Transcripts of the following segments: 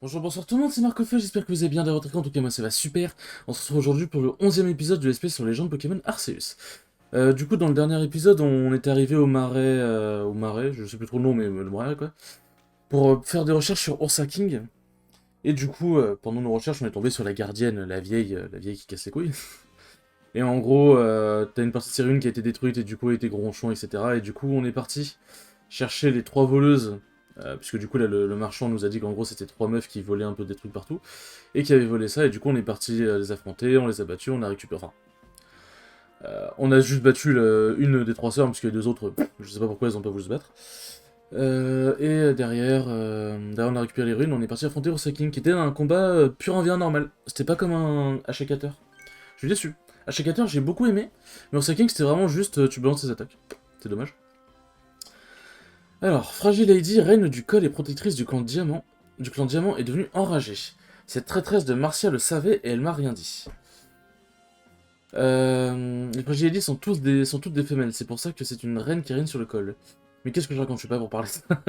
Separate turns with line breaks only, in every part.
Bonjour, bonsoir tout le monde, c'est Marc-Ophel, j'espère que vous allez bien de votre écran, en tout cas moi ça va super. On se retrouve aujourd'hui pour le 11e épisode de l'espèce sur les légendes Pokémon Arceus. Du coup dans le dernier épisode on est arrivé au marais, je sais plus trop le nom mais le marais quoi, pour faire des recherches sur Ursa King. Et du coup pendant nos recherches on est tombé sur la gardienne, la vieille qui casse les couilles. Et en gros t'as une partie de Cyrune qui a été détruite et du coup elle était gronchon etc. Et du coup on est parti chercher les trois voleuses. Puisque du coup là le marchand nous a dit qu'en gros c'était trois meufs qui volaient un peu des trucs partout et qui avaient volé ça, et du coup on est parti les affronter, on les a battus, on a récupéré, enfin, on a juste battu une des trois sœurs, parce que les deux autres, je sais pas pourquoi elles ont pas voulu se battre. Et derrière on a récupéré les runes, on est parti affronter Ursa King, qui était un combat pur 1v1 normal, c'était pas comme un Ashikater. Je suis déçu. Ashikater j'ai beaucoup aimé, mais Ursa King c'était vraiment juste tu balances tes attaques. C'est dommage. Alors, Fragile Lady, reine du col et protectrice du clan Diamant est devenue enragée. Cette traîtresse de Marcia le savait et elle m'a rien dit. Les Fragile Lady sont toutes des femelles, c'est pour ça que c'est une reine qui règne sur le col. Mais qu'est-ce que je raconte, je suis pas pour parler de ça.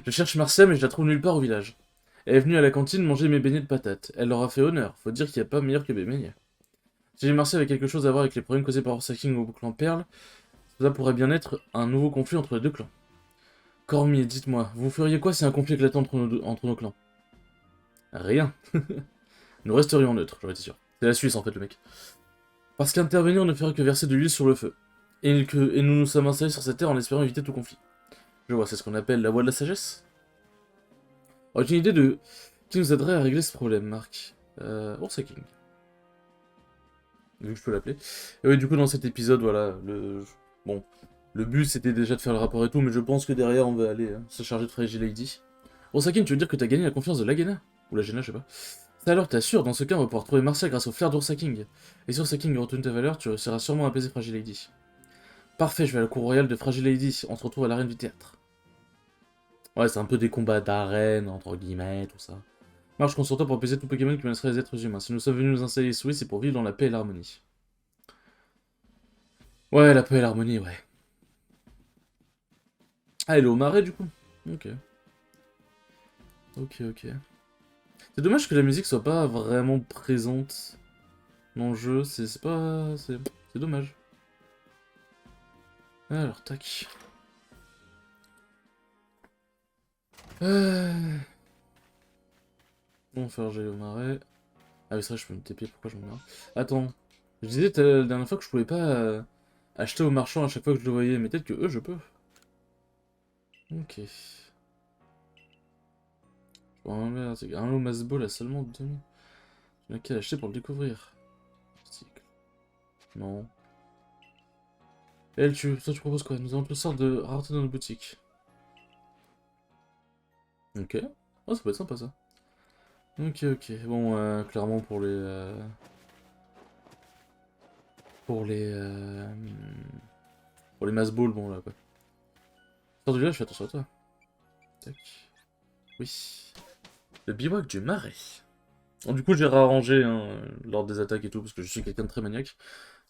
Je cherche Marcia mais je la trouve nulle part au village. Elle est venue à la cantine manger mes beignets de patates. Elle leur a fait honneur, faut dire qu'il n'y a pas meilleur que mes beignets. Si Marcia avait quelque chose à voir avec les problèmes causés par Ursa King au clan Perle, ça pourrait bien être un nouveau conflit entre les deux clans. Cormier, dites-moi, vous feriez quoi si un conflit éclatait entre nos clans? Rien. Nous resterions neutres, j'aurais été sûr. C'est la Suisse en fait le mec. Parce qu'intervenir ne ferait que verser de l'huile sur le feu. Et nous nous sommes installés sur cette terre en espérant éviter tout conflit. Je vois, c'est ce qu'on appelle la voie de la sagesse. Aurais-tu une idée de qui nous aiderait à régler ce problème, Marc? Ursa King. Vu que je peux l'appeler. Et oui, du coup, dans cet épisode, voilà, Bon, le but c'était déjà de faire le rapport et tout, mais je pense que derrière on va aller se charger de Fragile Lady. Ursa King, tu veux dire que t'as gagné la confiance de Lagena? Ou Lagena, je sais pas. Ça alors, t'assures, dans ce cas, on va pouvoir trouver Marcia grâce au flair d'Ursa King. Et si Ursa King retourne ta valeur, tu réussiras sûrement à apaiser Fragile Lady. Parfait, je vais à la cour royale de Fragile Lady, on se retrouve à l'arène du théâtre. Ouais, c'est un peu des combats d'arène, entre guillemets, tout ça. Marche contre toi pour apaiser tout Pokémon qui menacerait les êtres humains. Si nous sommes venus nous installer ici, c'est pour vivre dans la paix et l'harmonie. Ouais, la paix et l'harmonie, ouais. Ah, elle est au marais, du coup. Ok. Ok, ok. C'est dommage que la musique soit pas vraiment présente dans le jeu, c'est pas... C'est dommage. Alors, tac. Euh... Bon, faire gérer au marais. Ah oui, c'est vrai, je peux me TP, pourquoi je m'emmerde. Attends, je disais la dernière fois que je pouvais pas acheter au marchand à chaque fois que je le voyais, mais peut-être que eux, je peux. Ok. Bon, merde, c'est un lot Masball a seulement 2000. Je n'ai qu'à l'acheter pour le découvrir. Cycle. Non. Elle, toi, tu proposes quoi? Nous avons toutes sortes de raretés dans nos boutiques. Ok. Oh, ça peut être sympa ça. Ok, ok. Bon, clairement pour les pour les Masball, bon là quoi. Sors du village, fais attention à toi. Tac. Oui. Le bivouac du marais. Bon, du coup, j'ai réarrangé hein, lors des attaques et tout, parce que je suis quelqu'un de très maniaque.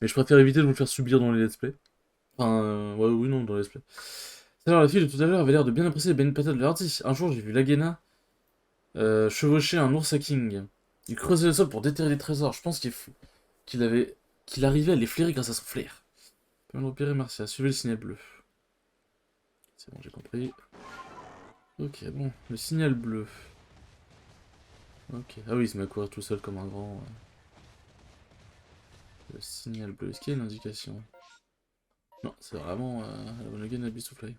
Mais je préfère éviter de vous le faire subir dans les let's play. Enfin, ouais, oui, non, dans les let's play. Alors, la fille de tout à l'heure avait l'air de bien apprécier les beignets de patates de l'artiste. Un jour, j'ai vu Lagena chevaucher un ours à King. Il creusait le sol pour déterrer les trésors. Je pense qu'il avait... qu'il arrivait à les flairer grâce à son flair. Peut le repérer, Marcia. Suivez le signal bleu. C'est bon, j'ai compris. Ok, bon, le signal bleu. Ok. Ah oui, il se met à courir tout seul comme un grand. Le signal bleu. Est-ce qu'il y a une indication? Non, c'est vraiment la bonne gaine à Bissouflay.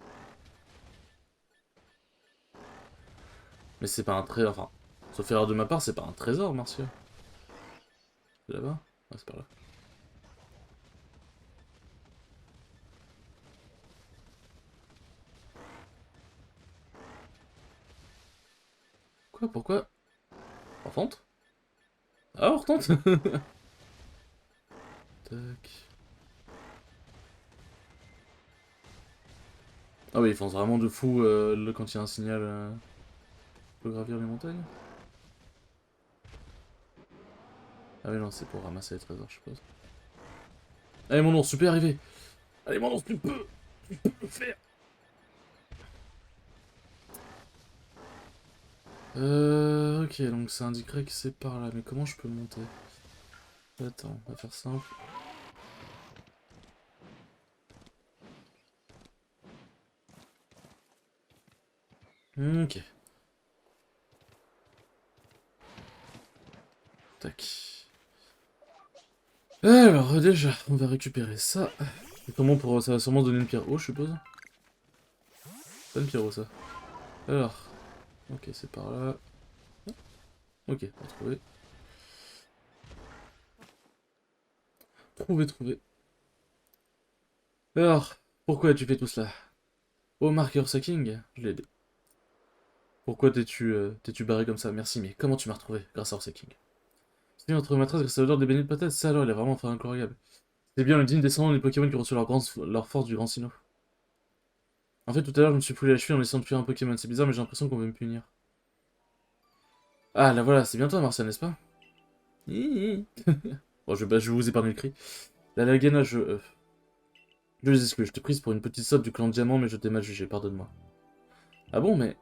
Mais c'est pas un trésor. Enfin, sauf erreur de ma part, c'est pas un trésor, Marcia. C'est là-bas? Ah, c'est par là. Quoi? Pourquoi? Hortante? Ah, Hortante. Tac. Ah oui, ils foncent vraiment de fou quand il y a un signal pour gravir les montagnes. Ah oui, non, c'est pour ramasser les trésors, je suppose. Allez, mon ours, tu peux y arriver. Allez, mon ours, tu peux le faire. Ok, donc ça indiquerait que c'est par là. Mais comment je peux monter? Attends, on va faire simple. Ok. Tac. Alors, déjà, on va récupérer ça. Et comment pour... Ça va sûrement donner une pierre haut, je suppose. Pas une pierre haut, ça. Alors. Ok, c'est par là. Ok, on va trouver. Trouver. Alors, pourquoi as-tu fait tout cela? Oh, marqueur King, je l'ai aidé. Pourquoi t'es-tu barré comme ça? Merci, mais comment tu m'as retrouvé grâce à King? C'est bien entre maîtresse grâce à l'odeur des beignets de patates, ça alors, il a vraiment fait incroyable. C'est bien le digne descendant des Pokémon qui ont reçu leur force du grand Sinnoh. En fait, tout à l'heure, je me suis foulé la cheville en essayant de fuir un Pokémon. C'est bizarre, mais j'ai l'impression qu'on veut me punir. Ah, là voilà, c'est bien toi, Martial, n'est-ce pas? Hihi. Bon, je vais vous épargner le cri. La Lagana, je les exclus. Je te prise pour une petite sotte du clan Diamant, mais je t'ai mal jugé, pardonne-moi. Ah bon, mais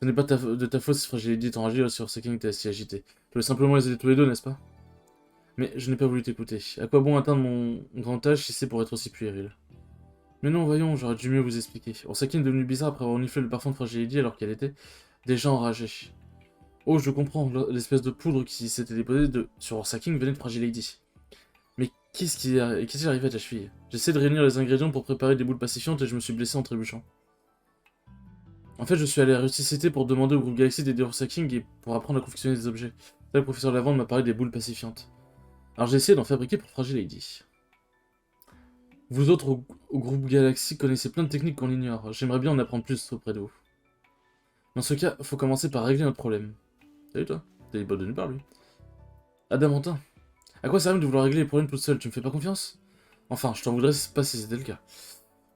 ce n'est pas de ta faute si Fragility est enragé sur ce King t'es si agité. Je voulais simplement les aider tous les deux, n'est-ce pas? Mais je n'ai pas voulu t'écouter. À quoi bon atteindre mon grand âge si c'est pour être aussi puéril? Mais non, voyons, j'aurais dû mieux vous expliquer. Orsakine est devenue bizarre après avoir reniflé le parfum de Fragility alors qu'elle était déjà enragée. Oh, je comprends, l'espèce de poudre qui s'était déposée sur Orsaking venait de Fragility. Mais qu'est-ce qui est arrivé à ta cheville? J'essaie de réunir les ingrédients pour préparer des boules pacifiantes et je me suis blessé en trébuchant. En fait, je suis allé à Rusticité pour demander au groupe Galaxy d'aider Orsaking et pour apprendre à confectionner des objets. Là, le professeur Lavande m'a parlé des boules pacifiantes. Alors j'ai essayé d'en fabriquer pour Fragility. Vous autres, au groupe Galaxy, connaissez plein de techniques qu'on ignore. J'aimerais bien en apprendre plus auprès de vous. Dans ce cas, faut commencer par régler notre problème. Salut toi, t'es pas de nulle part lui. Adamantin, à quoi ça sert de vouloir régler les problèmes toute seule? Tu me fais pas confiance? Enfin, je t'en voudrais pas si c'était le cas.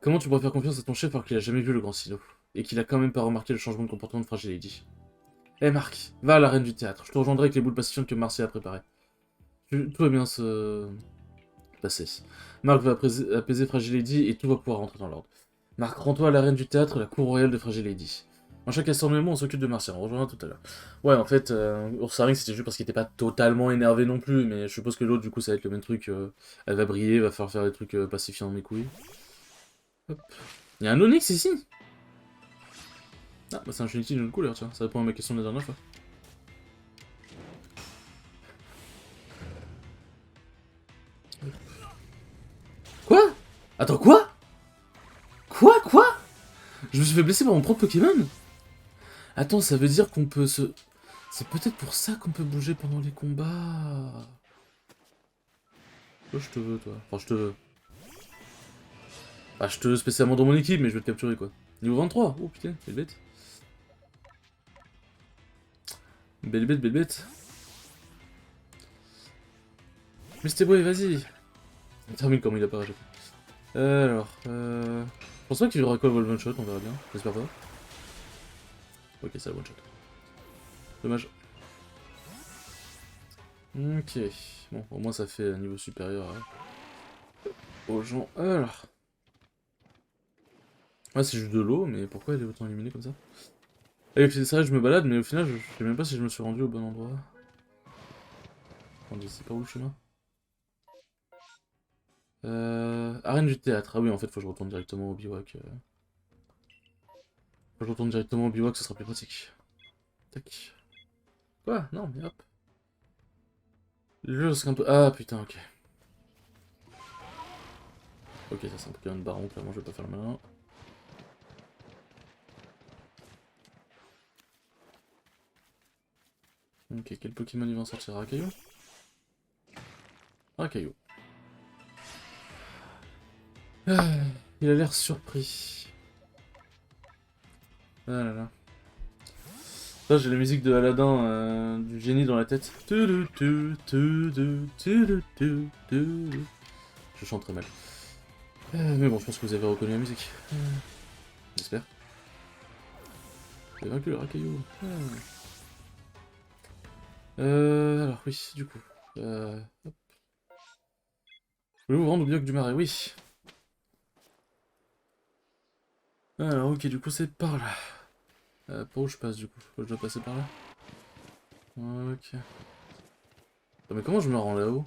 Comment tu pourrais faire confiance à ton chef alors qu'il a jamais vu le grand silo? Et qu'il a quand même pas remarqué le changement de comportement de Fragility? Eh Marc, va à l'arène du théâtre, je te rejoindrai avec les boules pacifiantes que Marcy a préparées. Tout va bien se passer. Marc va apaiser Fragility et tout va pouvoir rentrer dans l'ordre. Marc, rends-toi à l'arène du théâtre, la cour royale de Fragility. En chaque instant de moi, on s'occupe de Marcy, on rejoindra tout à l'heure. Ouais, en fait, Ursaring c'était juste parce qu'il était pas totalement énervé non plus, mais je suppose que l'autre, du coup, ça va être le même truc. Elle va briller, va falloir faire des trucs pacifiants de mes couilles. Hop. Il y a un Onyx ici? Ah, bah c'est un Trinity d'une autre couleur, tiens, ça répond à ma question de la dernière fois. Quoi? Attends, quoi? Quoi? Je me suis fait blesser par mon propre Pokémon? Attends, ça veut dire qu'on peut se... C'est peut-être pour ça qu'on peut bouger pendant les combats. Toi, je te veux, toi. Enfin, je te veux. Ah, je te veux spécialement dans mon équipe, mais je vais te capturer, quoi. Niveau 23. Oh, putain, belle bête. Belle bête. Mais c'était beau, vas-y. On termine comme il apparaît. Alors, je pense pas qu'il y aura quoi le one shot, on verra bien. J'espère pas. Ok, c'est le one shot. Dommage. Ok. Bon, au moins ça fait un niveau supérieur aux gens. Alors. Ouais, c'est juste de l'eau, mais pourquoi elle est autant illuminée comme ça? Et c'est vrai, je me balade, mais au final, je sais même pas si je me suis rendu au bon endroit. Attendez, c'est pas où le chemin? Arène du théâtre. Ah oui, en fait, faut que je retourne directement au bivouac. Faut que je retourne directement au bivouac, ce sera plus pratique. Tac. Quoi? Non, mais hop. Le jeu serait un peu... Ah, putain, ok. Ok, ça c'est un Pokémon de baron, clairement, je vais pas faire le malin. Ok, quel Pokémon il va en sortir? Rakaillou? Rakaillou. Ah, il a l'air surpris. Ah là là. Là, j'ai la musique de Aladdin, du génie dans la tête. Je chante très mal. Mais bon, je pense que vous avez reconnu la musique. J'espère. J'ai vaincu le Rakaillou. Alors oui, du coup. Hop. Voulez-vous vous rendre au bloc du marais? Oui. Alors ok, du coup c'est par là. Par où je passe du coup? Je dois passer par là? Ok. Ah, mais comment je me rends là-haut?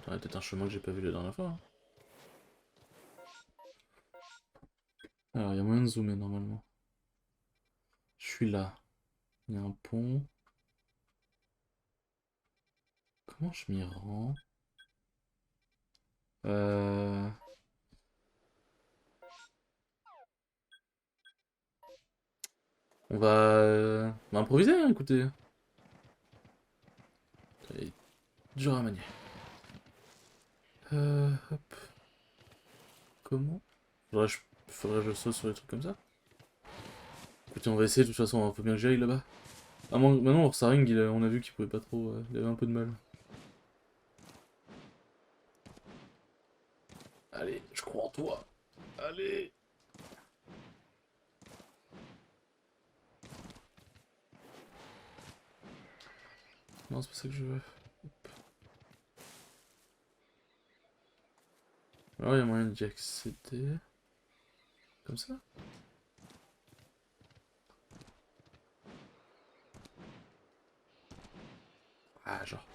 Il y a peut-être un chemin que j'ai pas vu la dernière fois. Hein. Alors, il y a moyen de zoomer normalement. Je suis là. Il y a un pont. Comment je m'y rends? Euh... On va improviser, hein, écoutez. Il est dur à manier. Hop. Comment? Faudrait que je saute sur les trucs comme ça? Écoutez, on va essayer, de toute façon, faut bien que j'aille là-bas. Ah, maintenant, Orsaring, on a vu qu'il pouvait pas trop... il avait un peu de mal. Allez, je crois en toi. Allez. Non, c'est pas ça que je veux. Alors, il y a moyen d'y accéder. Comme ça? Ah, genre.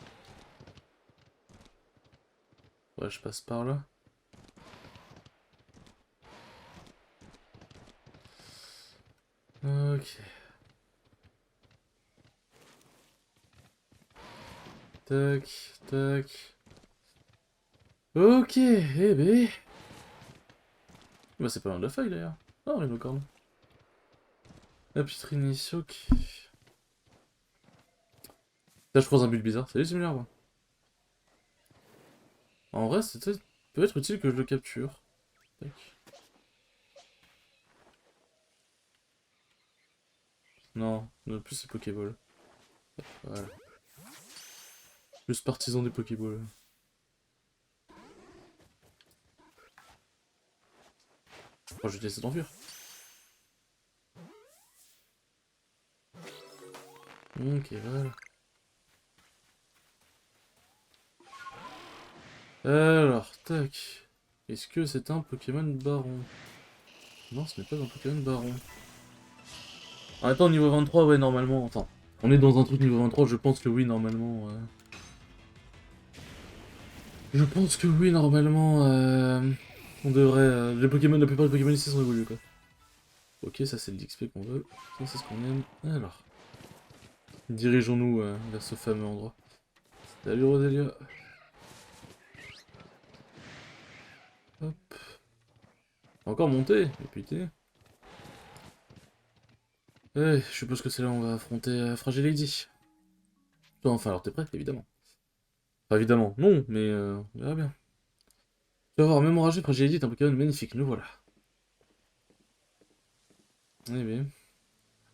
Ouais, je passe par là. Ok. Tac, tac. Ok, eh ben. Bah, c'est pas loin de la feuille d'ailleurs. Ah, on est au corne. La petite initiale, ok. Là, je croise un but bizarre. Salut, c'est moi. En vrai, peut être utile que je le capture. Tac. Non, non plus c'est Pokéball. Voilà. Plus partisan des Pokéballs. Oh, je vais essayer d'enfuir. Ok, voilà. Alors, tac. Est-ce que c'est un Pokémon Baron? Non, ce n'est pas un Pokémon Baron. En même temps, niveau 23, ouais, normalement. Enfin, on est dans un truc niveau 23, je pense que oui, normalement. Je pense que oui, normalement. On devrait. Les Pokémon, la plupart des Pokémon ici sont évolués, quoi. Ok, ça c'est le XP qu'on veut. Ça c'est ce qu'on aime. Alors, dirigeons-nous vers ce fameux endroit. Salut Rodelia. Hop. Encore monter, mais putain. Je suppose que c'est là où on va affronter Fragile Lady. Toi, enfin, alors t'es prêt, évidemment. Enfin, évidemment, non, mais on verra bien. Tu vas voir, même enragé, Fragile Lady est un Pokémon magnifique, nous voilà. Eh bien.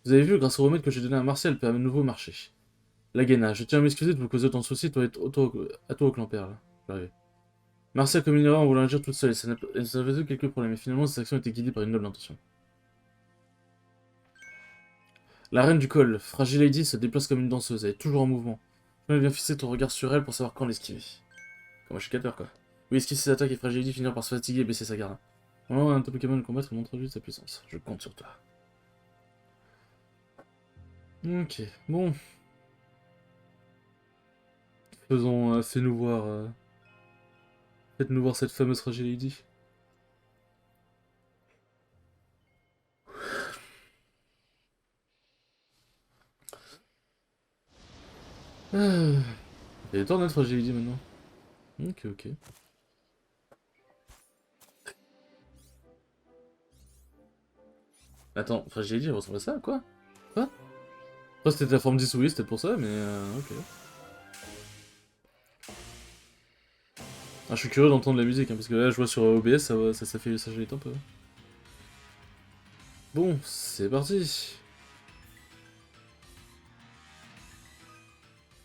Vous avez vu, grâce au remède que j'ai donné à Martial, elle peut à nouveau marcher. Lagena, je tiens à m'excuser de vous causer autant de soucis, à toi au Clamper, là. J'arrive. Martial comme une erreur en voulant agir toute seule, et ça a fait quelques problèmes, mais finalement ses actions étaient guidées par une noble intention. La reine du col, Fragile Lady, se déplace comme une danseuse, elle est toujours en mouvement. Tu bien fixer ton regard sur elle pour savoir quand l'esquiver. Comme un chicateur, quoi. Oui, esquiver ses attaques et Fragile Lady finir par se fatiguer et baisser sa garde. Vraiment, un top Pokémon de combattre et montre lui sa puissance. Je compte sur toi. Ok, bon. Faisons, fais-nous voir, faites-nous voir cette fameuse Fragile Lady. Ah. Il est temps d'être Fragile Lady maintenant. Ok, ok. Attends, Fragile Lady, elle ressemble à ça, quoi? Quoi? Après, c'était la forme d'Isouye, c'était pour ça, mais ok. Ah, je suis curieux d'entendre la musique, hein, parce que là, je vois sur OBS, ça fait ça gélite un peu. Bon, c'est parti.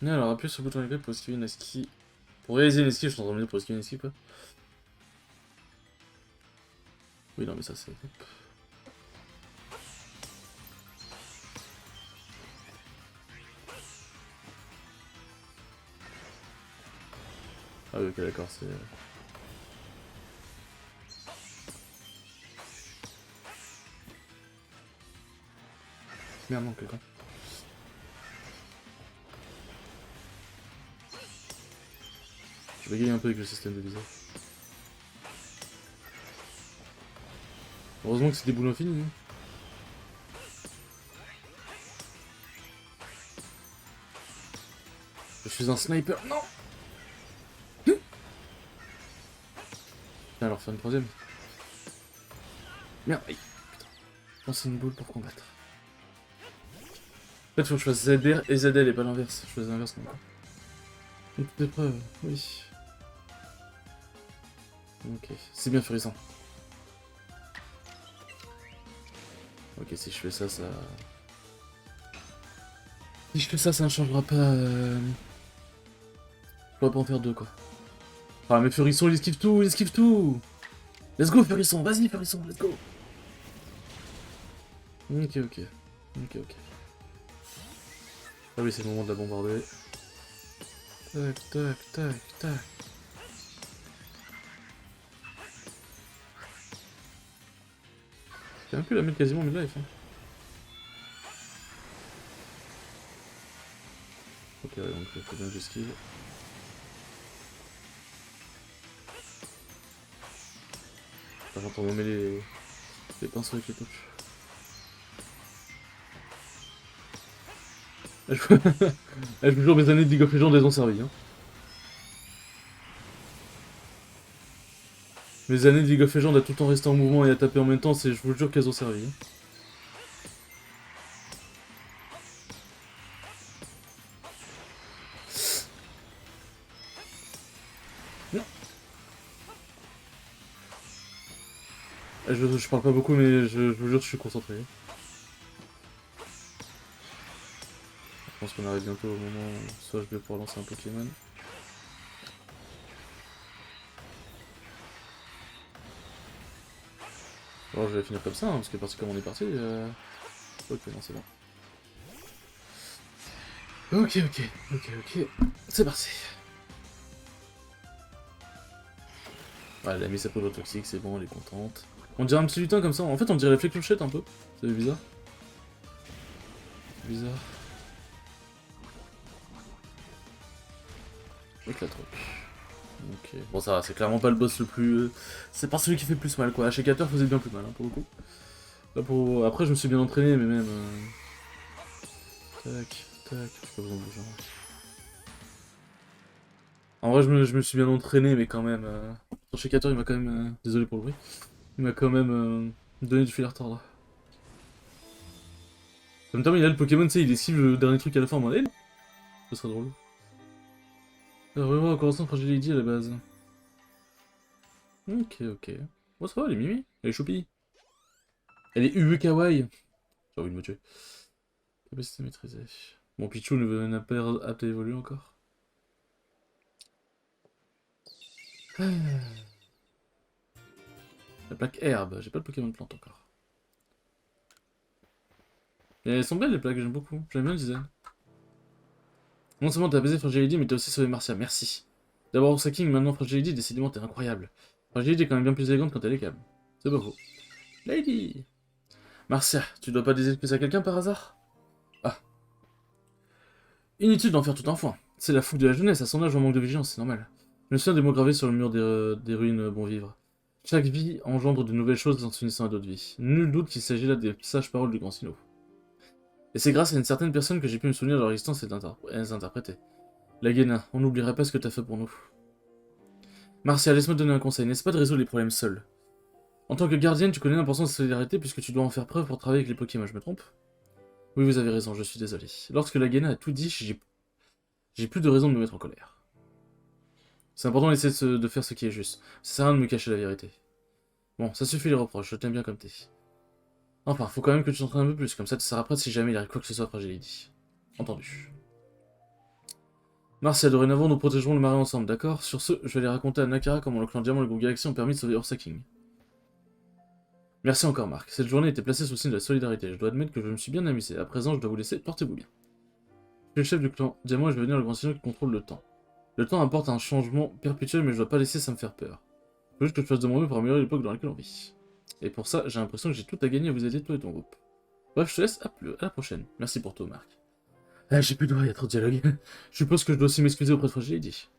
Alors, appuie sur le bouton éclat pour esquiver une esquive. Pour réaliser une esquive, je suis en train de me dire pour esquiver une esquive, quoi. Oui, non, mais ça, c'est... Ah oui, ok, d'accord, c'est... Merde, non, quelqu'un. Je vais gagner un peu avec le système de visage. Heureusement que c'est des boules infinies. Hein. Je suis un sniper. Non. Tiens, alors faire une troisième. Merde, aïe. Putain. Lancer une boule pour combattre. En fait, faut que je fasse ZR et ZL et pas l'inverse. Je faisais l'inverse comme quoi. Une toute épreuve, oui. Ok, c'est bien furissant. Ok, si je fais ça, ça... Si je fais ça, ça ne changera pas... Je pourrais pas en faire deux, quoi. Ah, mais Furisson, il esquive tout, il esquive tout. Let's go, Furisson, vas-y, Furisson, let's go. Ok, ok. Ok, ok. Ah oui, c'est le moment de la bombarder. Tac, tac, tac, tac. J'ai même pu la mettre quasiment mid-life. Hein. Ok, ouais, donc faut bien que j'esquive. J'entends nommer les pinceaux avec les touches. Je me jure, mes années de League of Legends, elles ont servi. Hein. Mes années de League of Legends à tout le temps rester en mouvement et à taper en même temps, je vous jure qu'elles ont servi. Hein. Non. Je parle pas beaucoup, mais je vous jure que je suis concentré. Je pense qu'on arrive bientôt au moment où soit je vais pouvoir lancer un Pokémon. Alors je vais finir comme ça, hein, parce que parti comme on est parti. Ok, non, c'est bon. Ok, ok, ok, ok. C'est parti. Ouais, elle a mis sa poudre toxique, c'est bon, elle est contente. On dirait un petit lutin comme ça. En fait, on dirait les clochettes un peu. C'est bizarre. Bizarre. Avec la troc. Ok. Bon, ça va, c'est clairement pas le boss le plus... C'est pas celui qui fait le plus mal, quoi. Ashikator faisait bien plus mal, hein, pour le coup. Là, pour... Après, je me suis bien entraîné, mais même... Tac, tac. J'ai pas besoin de bouger. En vrai, je me suis bien entraîné, mais quand même... Ashikator, il m'a quand même... Désolé pour le bruit. Il m'a quand même donné du fil à retordre. En même temps, il a le Pokémon, tu sais, il esquive le dernier truc à la fin en mode... Ce serait drôle. Alors, vraiment, encore un Fragility à la base. Ok, ok. Bon, ça va, elle est mimi. Elle est choupie. Elle est ue kawaii. J'ai envie de me tuer. Capacité maîtrisée. Bon, Pichu n'a pas l'air apte à évoluer encore. Ah. La plaque herbe. J'ai pas de Pokémon plante encore. Et elles sont belles les plaques, j'aime beaucoup. J'aime bien le design. Non seulement t'as baisé Fragility, mais t'as aussi sauvé Marcia. Merci. D'abord au King, maintenant Fragility, décidément t'es incroyable. Fragility est quand même bien plus élégante quand elle est calme. C'est beau. Lady Marcia, tu dois pas désirer plus à quelqu'un par hasard? Ah. Inutile d'en faire tout un foin. C'est la fougue de la jeunesse, à son âge on manque de vigilance, c'est normal. Je me souviens des mots gravés sur le mur des ruines bon vivre. Chaque vie engendre de nouvelles choses en s'unissant à d'autres vies. Nul doute qu'il s'agit là des sages paroles du grand Sino. Et c'est grâce à une certaine personne que j'ai pu me souvenir de leur existence et les interpréter. La Guéna, on n'oublierait pas ce que t'as fait pour nous. Marcia, laisse-moi te donner un conseil, n'est-ce pas de résoudre les problèmes seul? En tant que gardienne, tu connais l'importance de la solidarité puisque tu dois en faire preuve pour travailler avec les Pokémon, je me trompe? Oui, vous avez raison, je suis désolé. Lorsque la Guéna a tout dit, j'ai plus de raison de me mettre en colère. C'est important d'essayer de faire ce qui est juste. Ça sert à rien de me cacher la vérité. Bon, ça suffit les reproches, je t'aime bien comme t'es. Enfin, faut quand même que tu t'entraînes un peu plus, comme ça tu seras prête si jamais il arrive quoi que ce soit à Fragility. Entendu. Marcia, dorénavant nous protégerons le marais ensemble, d'accord? Sur ce, je vais aller raconter à Nakara comment le clan Diamant et le groupe Galaxy ont permis de sauver Ursa King. Merci encore, Marc. Cette journée était placée sous le signe de la solidarité. Je dois admettre que je me suis bien amusé. À présent, je dois vous laisser. Portez-vous bien. Je suis le chef du clan Diamant et je vais devenir le grand seigneur qui contrôle le temps. Le temps apporte un changement perpétuel, mais je dois pas laisser ça me faire peur. Il faut juste que je fasse de mon mieux pour améliorer l'époque dans laquelle on vit. Et pour ça, j'ai l'impression que j'ai tout à gagner à vous aider, toi et ton groupe. Bref, je te laisse, à la prochaine. Merci pour tout, Marc. Ah, j'ai plus de doigts, il y a trop de dialogue. Je suppose que je dois aussi m'excuser auprès de Fragility.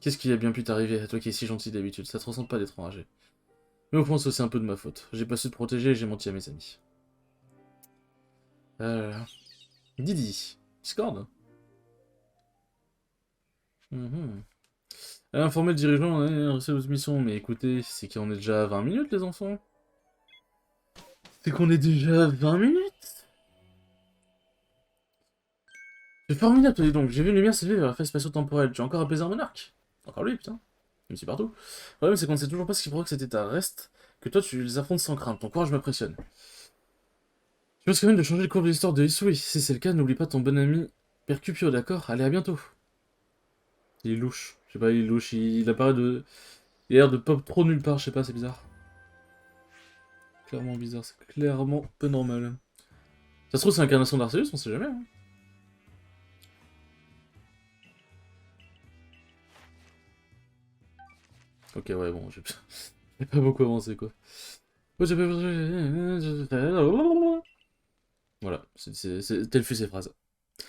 Qu'est-ce qui a bien pu t'arriver à toi qui es si gentil d'habitude? Ça te ressemble pas d'être enragé. Mais au fond, c'est aussi un peu de ma faute. J'ai pas su te protéger et j'ai menti à mes amis. Euh... Didi. Discord. Elle a informé le dirigeant, on a reçu votre mission, mais écoutez, c'est qu'on est déjà à 20 minutes, les enfants. C'est qu'on est déjà à 20 minutes. C'est formidable, toi, dis donc. J'ai vu une lumière s'élever vers la phase spatio-temporelle. Tu as encore apaisé un monarque? Encore lui, putain. Il me suit partout. Le problème, c'est qu'on ne sait toujours pas ce qui provoque cet état. Reste que toi, tu les affrontes sans crainte. Ton courage m'impressionne. Tu penses quand même de changer le cours de l'histoire de Hisui. Si c'est le cas, n'oublie pas ton bon ami Percupio, d'accord? Allez, à bientôt. Il est louche. Je sais pas, il est louche. Il apparaît de... Il a l'air de pop trop nulle part, je sais pas, c'est bizarre. Clairement bizarre, c'est clairement peu normal. Ça se trouve, c'est l'incarnation d'Arceus, on sait jamais, hein. Ok, ouais, bon, j'ai pas beaucoup avancé, quoi. Voilà, telle fut ces phrases.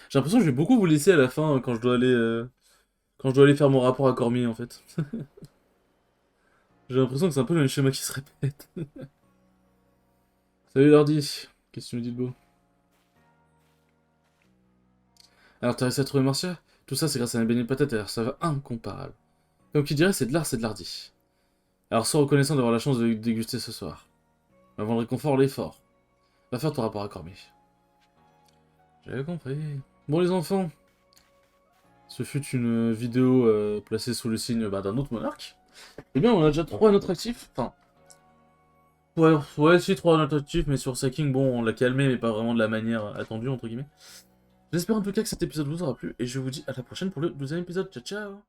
J'ai l'impression que je vais beaucoup vous laisser à la fin quand je dois aller, quand je dois aller faire mon rapport à Cormier, en fait. J'ai l'impression que c'est un peu le même schéma qui se répète. Salut Lordi, qu'est-ce que tu me dis de beau? Alors t'as réussi à trouver Marcia? Tout ça c'est grâce à un beignet de patate et alors ça va incomparable. Comme qui dirait, c'est de l'art, c'est de l'ardi. Alors sois reconnaissant d'avoir la chance de déguster ce soir. Avant le réconfort, l'effort. Va faire ton rapport à Cormier. J'avais compris. Bon les enfants, ce fut une vidéo placée sous le signe d'un autre monarque. Eh bien on a déjà 3 notes actifs. Enfin, ouais si 3 notes actifs, mais sur Saking, bon on l'a calmé mais pas vraiment de la manière attendue entre guillemets. J'espère en tout cas que cet épisode vous aura plu et je vous dis à la prochaine pour le 12e épisode. Ciao ciao.